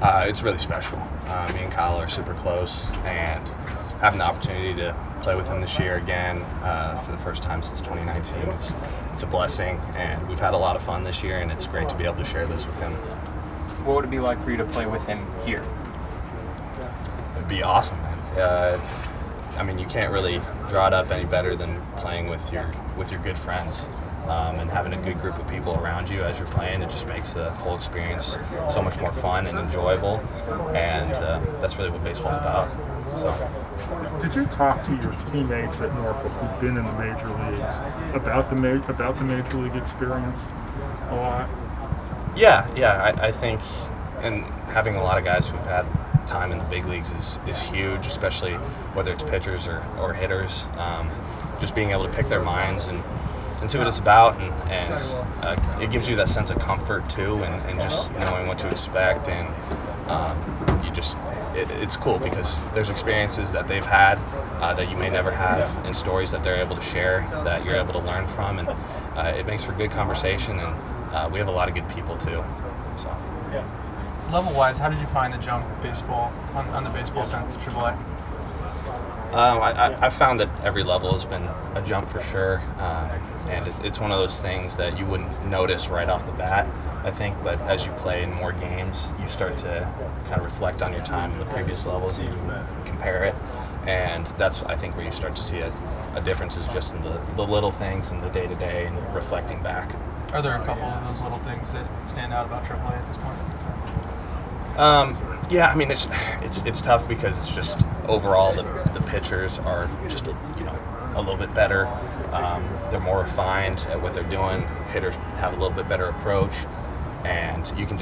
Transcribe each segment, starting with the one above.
It's really special. Me and Kyle are super close, and having the opportunity to play with him this year again for the first time since 2019, it's a blessing, and we've had a lot of fun this year, and it's great to be able to share this with him. What would it be like for you to play with him here? It'd be awesome, man. I mean, you can't really draw it up any better than playing with your good friends. And having a good group of people around you as you're playing, it just makes the whole experience so much more fun and enjoyable, and that's really what baseball's about. So, did you talk to your teammates at Norfolk who've been in the major leagues about the major league experience a lot? Yeah, I think, and having a lot of guys who've had time in the big leagues is huge, especially whether it's pitchers or hitters. Just being able to pick their minds and see what it's about, and it gives you that sense of comfort too, and just knowing what to expect, and it's cool because there's experiences that they've had that you may never have, and stories that they're able to share that you're able to learn from, and it makes for good conversation, and we have a lot of good people too. So, level-wise, how did you find the jump baseball on the baseball sense to AAA? I found that every level has been a jump for sure, and it's one of those things that you wouldn't notice right off the bat, I think, but as you play in more games, you start to kind of reflect on your time in the previous levels and you compare it, and that's, I think, where you start to see a difference is just in the little things in the day-to-day and reflecting back. Are there a couple of those little things that stand out about AAA at this point? Yeah, I mean, it's tough because it's just overall the pitchers are just a little bit better. They're more refined at what they're doing. Hitters have a little bit better approach, and you can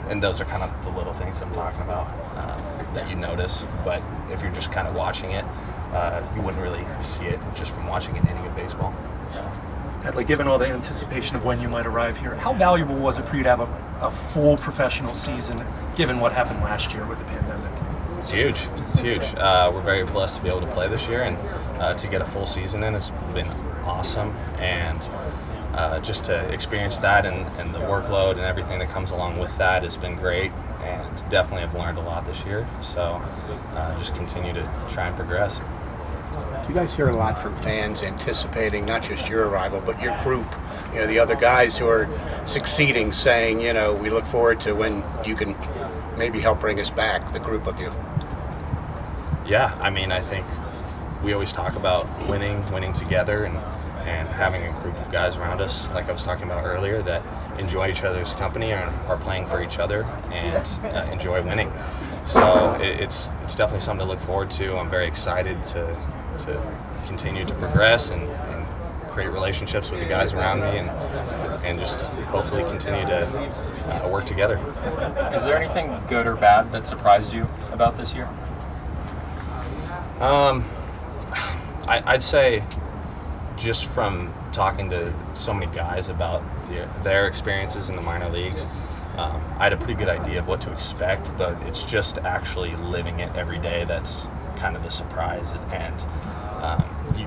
and those are kind of the little things I'm talking about that you notice. But if you're just kind of watching it, you wouldn't really see it just from watching an inning of baseball. Adley, given all the anticipation of when you might arrive here, how valuable was it for you to have a full professional season, given what happened last year with the pandemic? It's huge. It's huge. We're very blessed to be able to play this year, and to get a full season in has been awesome. And just to experience that and the workload and everything that comes along with that has been great. And definitely have learned a lot this year. So just continue to try and progress. You guys hear a lot from fans anticipating not just your arrival, but your group, the other guys who are succeeding, saying, we look forward to when you can maybe help bring us back, the group of you. Yeah, I mean, I think we always talk about winning together, and having a group of guys around us, like I was talking about earlier, that enjoy each other's company and are playing for each other and enjoy winning. So it's definitely something to look forward to. I'm very excited to continue to progress and create relationships with the guys around me, and just hopefully continue to work together. Is there anything good or bad that surprised you about this year? I'd say just from talking to so many guys about their experiences in the minor leagues, I had a pretty good idea of what to expect, but it's just actually living it every day that's kind of the surprise. And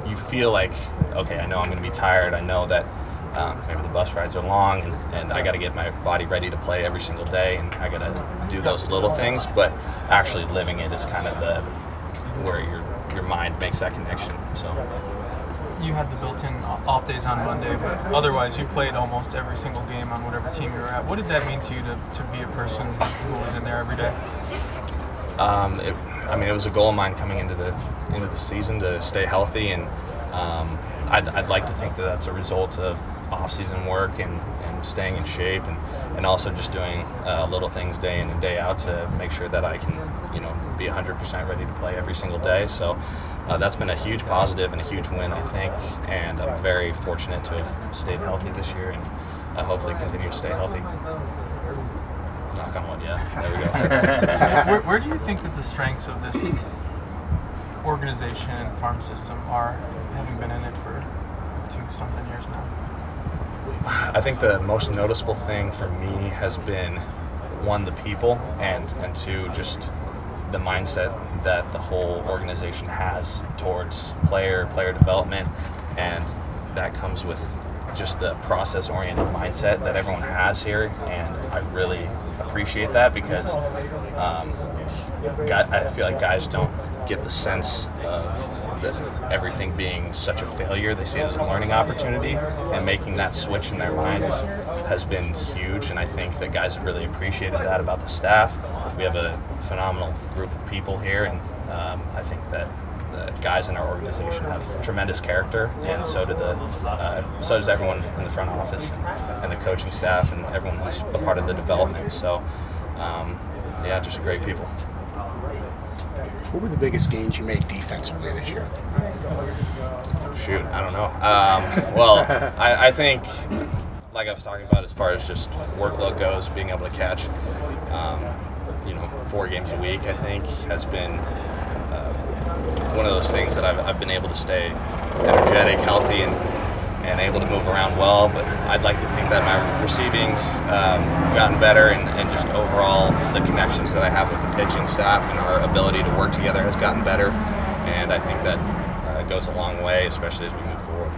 you feel like, okay, I know I'm going to be tired. I know that maybe the bus rides are long, and I got to get my body ready to play every single day, and I got to do those little things. But actually living it is kind of where your mind makes that connection. So You had the built-in off days on Monday, but otherwise you played almost every single game on whatever team you were at. What did that mean to you to be a person who was in there every day? It was a goal of mine coming into the season to stay healthy, and I'd like to think that that's a result of off-season work and staying in shape, and also just doing little things day in and day out to make sure that I can be 100% ready to play every single day. So that's been a huge positive and a huge win, I think, and I'm very fortunate to have stayed healthy this year, and hopefully continue to stay healthy. Knock on wood, yeah. There we go. Where do you think that the strengths of this organization and farm system are, having been in it for 2-something years now? I think the most noticeable thing for me has been, one, the people, and two, just the mindset that the whole organization has towards player development, and that comes with just the process-oriented mindset that everyone has here, and I really appreciate that because I feel like guys don't get the sense of everything being such a failure. They see it as a learning opportunity, and making that switch in their mind has been huge, and I think that guys have really appreciated that about the staff. We have a phenomenal group of people here, and I think that the guys in our organization have tremendous character, and so does everyone in the front office and the coaching staff and everyone who's a part of the development. So, yeah, just great people. What were the biggest gains you made defensively this year? Shoot, I don't know. Well, I think, like I was talking about, as far as just workload goes, being able to catch, 4 games a week, I think, has been one of those things that I've been able to stay energetic, healthy, and able to move around well. But I'd like to think that my receiving's gotten better, and just overall the connections that I have with the pitching staff and our ability to work together has gotten better. And I think that goes a long way, especially as we move forward.